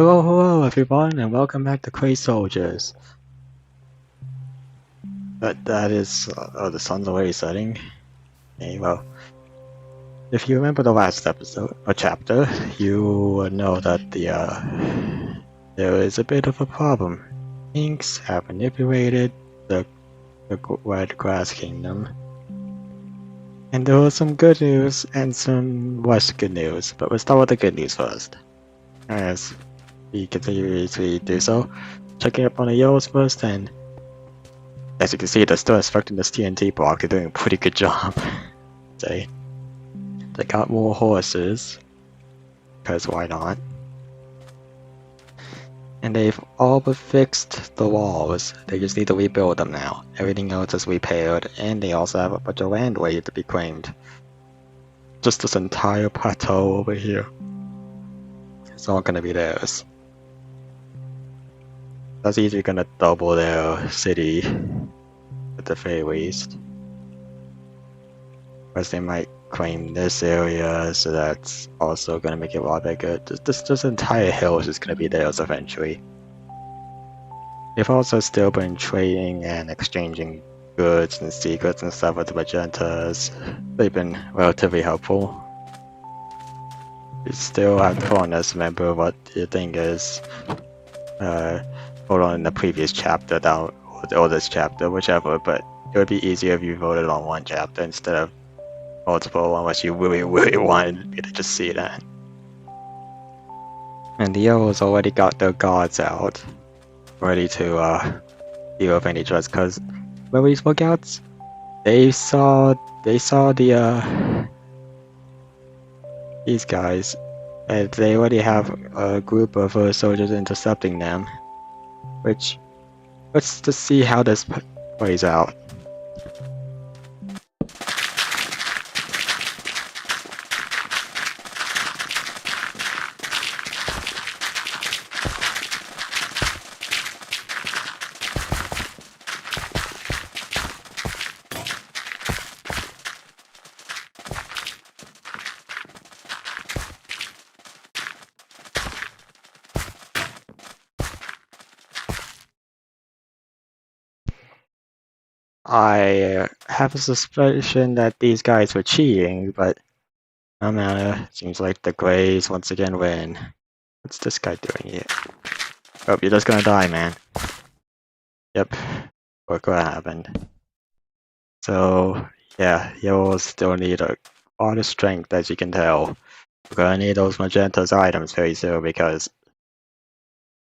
Hello everyone, and welcome back to Clay Soldiers. That is, the sun's already setting. Okay, well, if you remember the last episode or chapter, you would know that there is a bit of a problem. Inks have manipulated the Red Grass Kingdom, and there was some good news and some less good news. But we'll start with the good news first. As we continue to do so, checking up on the yellows first, and as you can see, they're still expecting this TNT block. They're doing a pretty good job. They got more horses, because why not? And they've all but fixed the walls. They just need to rebuild them now. Everything else is repaired, and they also have a bunch of land waiting to be claimed. Just this entire plateau over here. It's all gonna be theirs. That's easily gonna double their city at the very least. Whereas they might claim this area, so that's also gonna make it a lot bigger. This entire hill is just gonna be theirs eventually. They've also still been trading and exchanging goods and secrets and stuff with the Magentas. They've been relatively helpful. You still have to vote on this, remember what your thing is. Vote on the previous chapter down, or this chapter, whichever, but it would be easier if you voted on one chapter instead of multiple, unless you really wanted me to just see that. And the yellows already got their guards out, ready to deal with any threats, because when these lookouts, they saw the these guys, and they already have a group of soldiers intercepting them, which, let's just see how this plays out. I have a suspicion that these guys were cheating, but no matter. Seems like the Greys once again win. What's this guy doing here? Oh, you're just gonna die, man. Yep. Look what happened. So, yeah, you'll still need a lot of strength, as you can tell. We're gonna need those Magenta's items very soon because,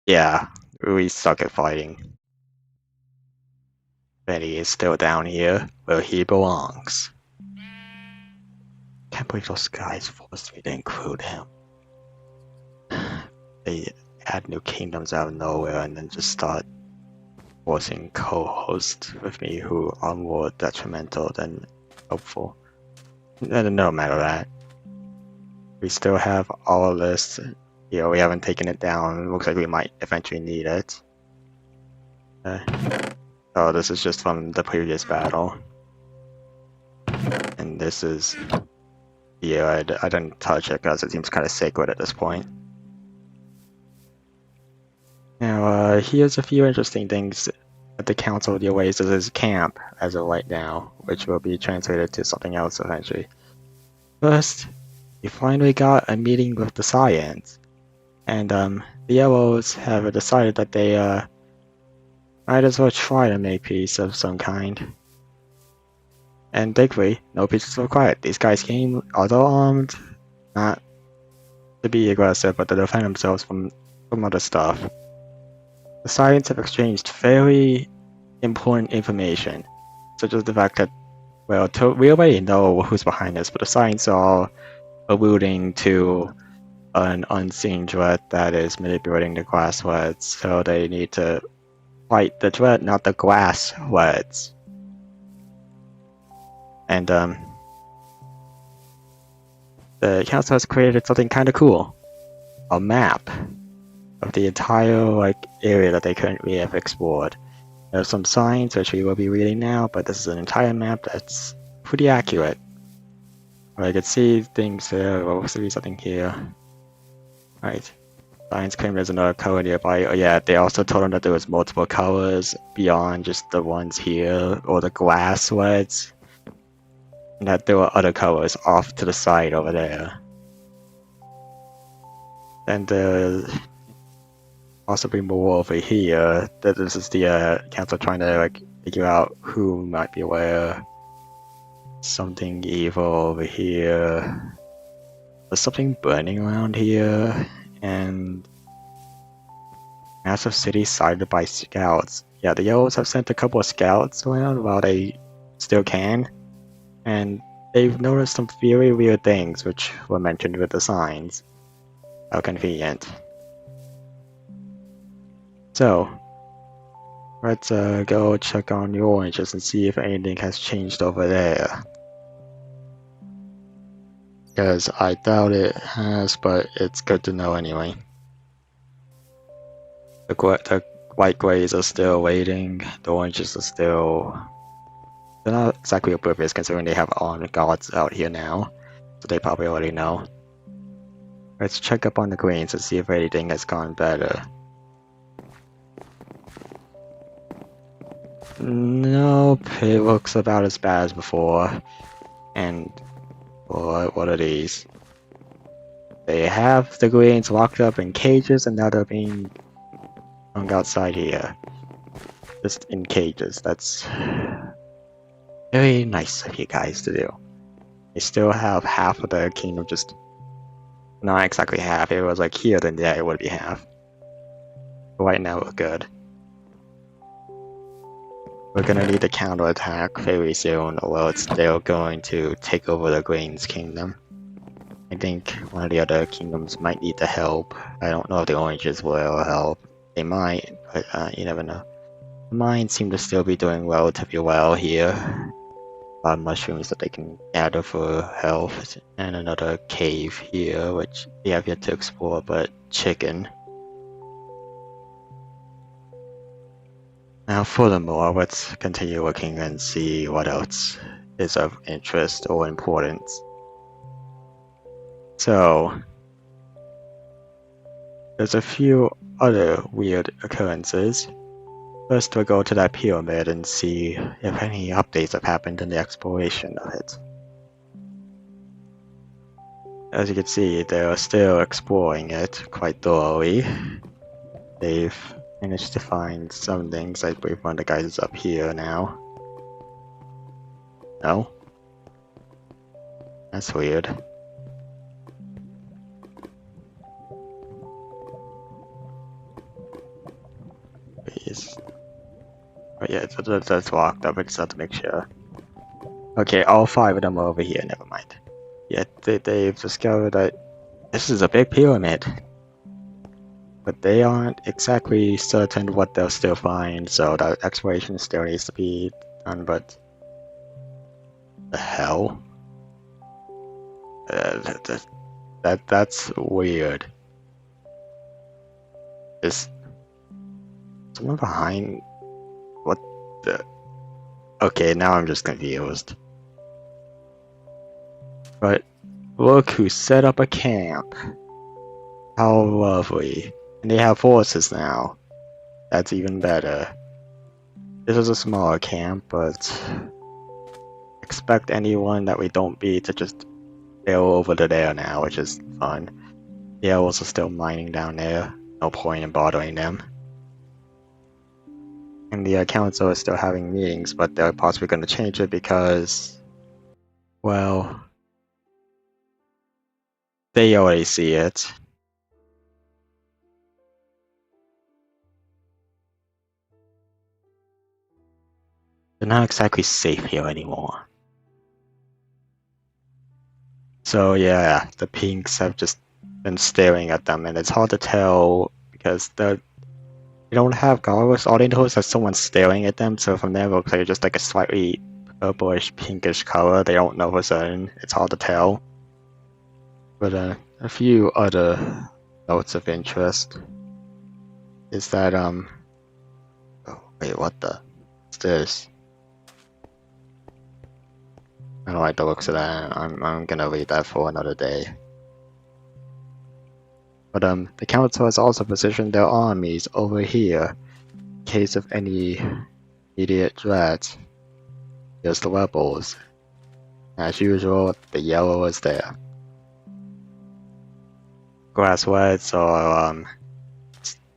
yeah, we suck at fighting. Benny is still down here where he belongs. Can't believe those guys forced me to include him. They add new kingdoms out of nowhere and then just start forcing co-hosts with me who are more detrimental than helpful. No matter that. We still have all of this. You know, we haven't taken it down. Looks like we might eventually need it. Oh, this is just from the previous battle. And this is... yeah, I didn't touch it because it seems kind of sacred at this point. Now, here's a few interesting things at the Council of the Oasis' camp as of right now, which will be translated to something else eventually. First, we finally got a meeting with the Science, and the Yellows have decided that they might as well try to make peace of some kind. And thankfully, no peace was required. These guys came although armed, not to be aggressive, but to defend themselves from other stuff. The Science have exchanged very important information, such as the fact that, well, we already know who's behind this, but the Science are alluding to an unseen threat that is manipulating the glass words, so they need to fight the threat, not the glass words. And the council has created something kind of cool, a map of the entire area that they currently have explored. There's some signs which we will be reading now, but this is an entire map that's pretty accurate. I can see things there. We'll see something here. Right. Science claim there's another color nearby. Oh yeah, they also told him that there was multiple colors beyond just the ones here, or the glass ones. And that there were other colors off to the side over there. And possibly more over here. That this is the council trying to like figure out who might be where. Something evil over here. There's something burning around here, and massive city sighted by scouts. Yeah, the Yellows have sent a couple of scouts around while they still can, and they've noticed some very weird things which were mentioned with the signs. How convenient. So, let's go check on the oranges and see if anything has changed over there. Because I doubt it has, but it's good to know anyway. The white grays are still waiting, the oranges are still... They're not exactly oblivious considering they have armed guards out here now, so they probably already know. Let's check up on the greens and see if anything has gone better. Nope, it looks about as bad as before. And what are these? They have the greens locked up in cages and now they're being hung outside here. Just in cages. That's very nice of you guys to do. They still have half of the kingdom, just not exactly half. If it was like here, then yeah, it would be half. But right now we're good. We're gonna need a counterattack very soon, although it's still going to take over the Greens Kingdom. I think one of the other kingdoms might need the help. I don't know if the Oranges will help. They might, but you never know. The mines seem to still be doing relatively well here. A lot of mushrooms that they can gather for health, and another cave here, which we have yet to explore, but chicken. Now furthermore, let's continue looking and see what else is of interest or importance. So, there's a few other weird occurrences. First, we'll go to that pyramid and see if any updates have happened in the exploration of it. As you can see, they are still exploring it quite thoroughly. They've managed to find some things. I believe one of the guys is up here now. No? That's weird. Please. Oh yeah, that's locked up. I just have to make sure. Okay, all 5 of them are over here. Never mind. Yeah, they've discovered that this is a big pyramid. But they aren't exactly certain what they'll still find, so the exploration still needs to be done, but... The hell? That's weird. Is someone behind? What the? Okay, now I'm just confused. But look who set up a camp. How lovely. And they have horses now. That's even better. This is a smaller camp, but expect anyone that we don't beat to just sail over to there now, which is fun. The elves are still mining down there. No point in bothering them. And the council is still having meetings, but they're possibly going to change it because, well, they already see it. They're not exactly safe here anymore. So yeah, the pinks have just been staring at them, and it's hard to tell because they don't have goggles. All they know is that someone's staring at them, so from there it looks like just like a slightly purplish, pinkish color. They don't know for certain. It's hard to tell. But a few other notes of interest is that oh wait, what the? What's this? I don't like the looks of that. I'm gonna leave that for another day. But the council has also positioned their armies over here in case of any immediate threat. Here's the rebels. As usual, the yellow is there. Grassroots or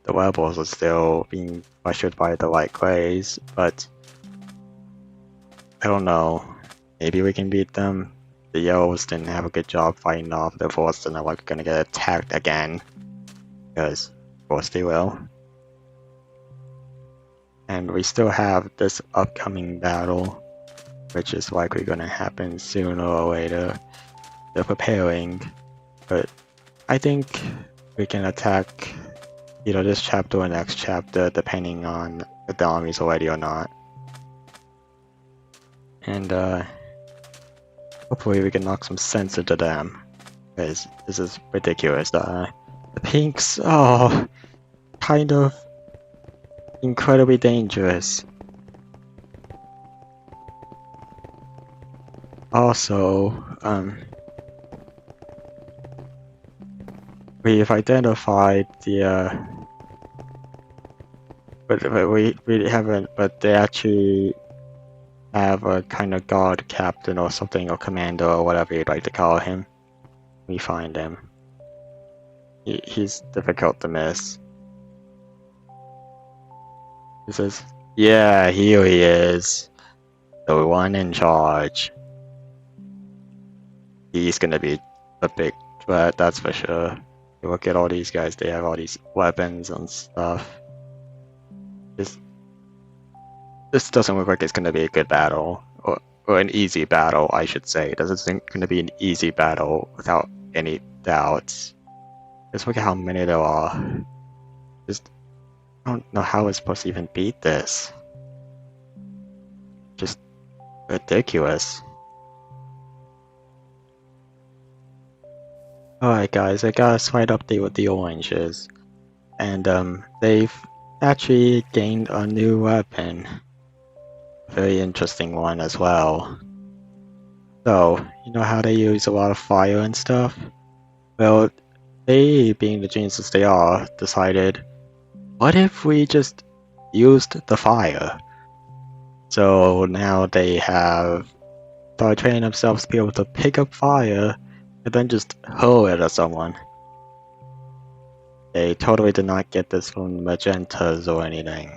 the rebels are still being pressured by the light grays, but I don't know. Maybe we can beat them. The yellows didn't have a good job fighting off the force, and they're like gonna get attacked again. Because of course they will. And we still have this upcoming battle, which is likely gonna happen sooner or later. They're preparing, but I think we can attack either this chapter or next chapter, depending on if the army's ready or not. And hopefully we can knock some sense into them, because this is ridiculous. The pinks, oh, kind of incredibly dangerous. Also, we've identified the but we haven't, but they actually have a kind of guard captain or something, or commander, or whatever you'd like to call him. We find him. He's difficult to miss. He says, yeah, here he is. The one in charge. He's gonna be a big threat, that's for sure. You look at all these guys, they have all these weapons and stuff. This doesn't look like it's gonna be a good battle. Or an easy battle, I should say. This isn't gonna be an easy battle without any doubts. Just look at how many there are. Just, I don't know how we're supposed to even beat this. Just ridiculous. Alright guys, I got a slight update with the oranges. And they've actually gained a new weapon. Very interesting one as well. So, you know how they use a lot of fire and stuff? Well, they, being the geniuses they are, decided, what if we just used the fire? So now they have started training themselves to be able to pick up fire and then just hurl it at someone. They totally did not get this from Magentas or anything.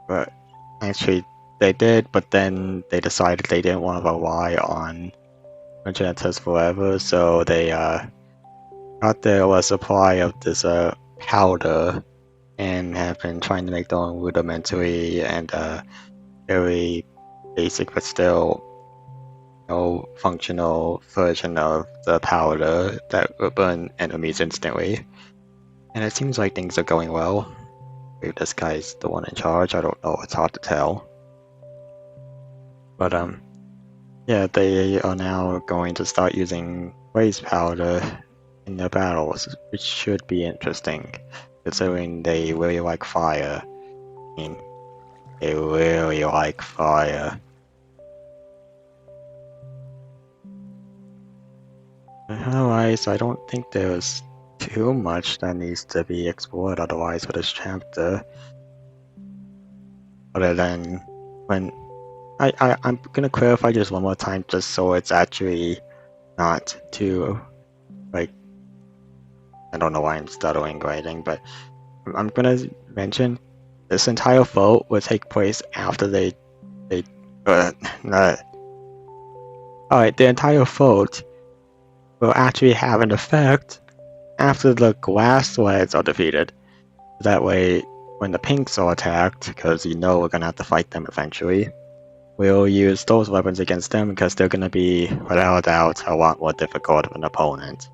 But actually they did, but then they decided they didn't want to rely on Magentas forever, so they got their supply of this powder and have been trying to make their own rudimentary and very basic but still functional version of the powder that will burn enemies instantly. And it seems like things are going well. Maybe this guy's the one in charge, I don't know, it's hard to tell. But yeah, they are now going to start using blaze powder in their battles, which should be interesting, considering they really like fire. I mean, they really like fire. Otherwise, I don't think there's too much that needs to be explored otherwise for this chapter. Other than when I'm gonna clarify just one more time just so it's actually not too, like, I don't know why I'm stuttering or anything, but I'm gonna mention this entire vote will take place after Alright, the entire vote will actually have an effect after the glass threads are defeated. That way, when the pinks are attacked, because you know we're gonna have to fight them eventually, we'll use those weapons against them because they're gonna be, without a doubt, a lot more difficult of an opponent.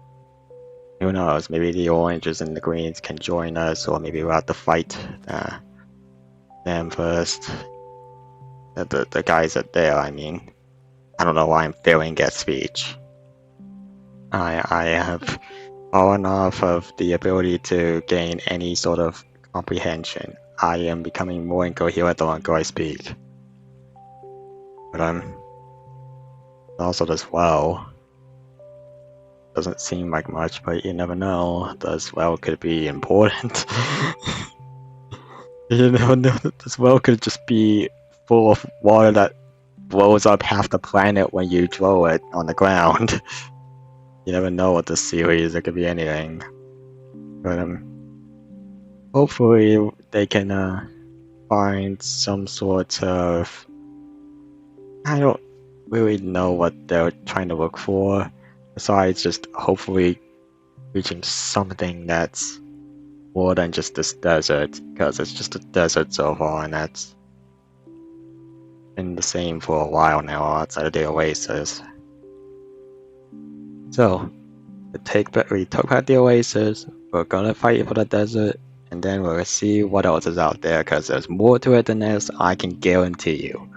Who knows, maybe the oranges and the greens can join us, or maybe we'll have to fight them first. The guys that there, I mean. I don't know why I'm failing at speech. I have fallen off of the ability to gain any sort of comprehension. I am becoming more incoherent the longer I speak. But also as well. Doesn't seem like much, but you never know. This well could be important. You never know. This well could just be full of water that blows up half the planet when you throw it on the ground. You never know what this series. It could be anything. But hopefully they can find some sort of. I don't really know what they're trying to look for, besides just hopefully reaching something that's more than just this desert, because it's just a desert so far, and that's been the same for a while now outside of the oasis. So, we talk about the oasis, we're gonna fight for the desert, and then we'll see what else is out there, because there's more to it than this, I can guarantee you.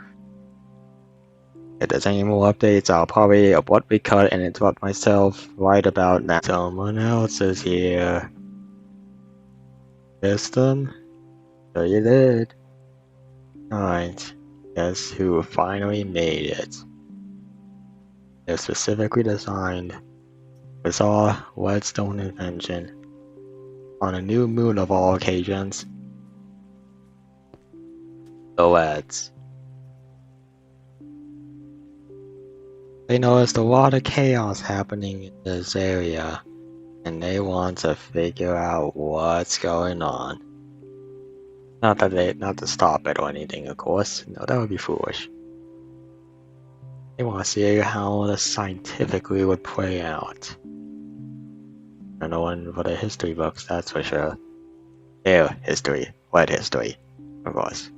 If there's any more updates, I'll probably abruptly cut and interrupt myself right about now. Someone else is here. Missed them? So you did. Alright. Guess who finally made it? They're specifically designed with our Redstone invention. On a new moon of all occasions. The Reds. They noticed a lot of chaos happening in this area, and they want to figure out what's going on. Not to stop it or anything, of course. No, that would be foolish. They want to see how this scientifically would play out. And no one for the history books, that's for sure. Their history, wet history, of course.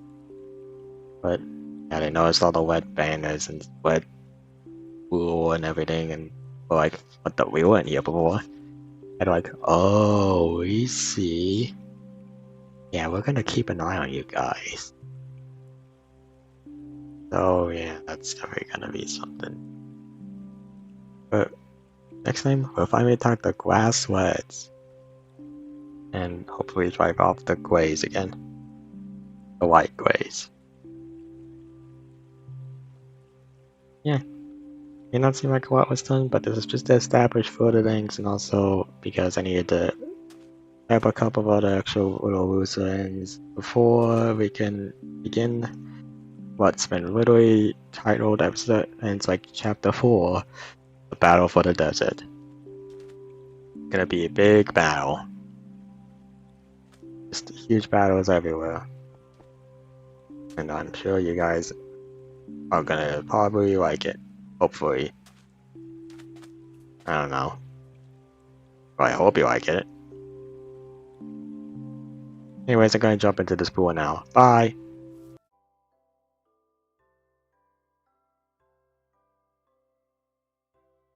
But yeah, they noticed all the wet banners and wet wool and everything, and were like, what the, we weren't here before. And like, oh, we see. Yeah, we're gonna keep an eye on you guys. So yeah, that's definitely gonna be something. But next time, we'll finally attack the grass Reds. And hopefully drive off the grays again. The white grays. Yeah. May not seem like a lot was done, but this is just to establish further things, and also because I needed to grab a couple of other actual little loose ends before we can begin what's been literally titled episode, and it's like chapter 4, the battle for the desert. Gonna be a big battle. Just huge battles everywhere. And I'm sure you guys are gonna probably like it. Hopefully. I don't know. Well, I hope you like it. Anyways, I'm gonna jump into this pool now. Bye!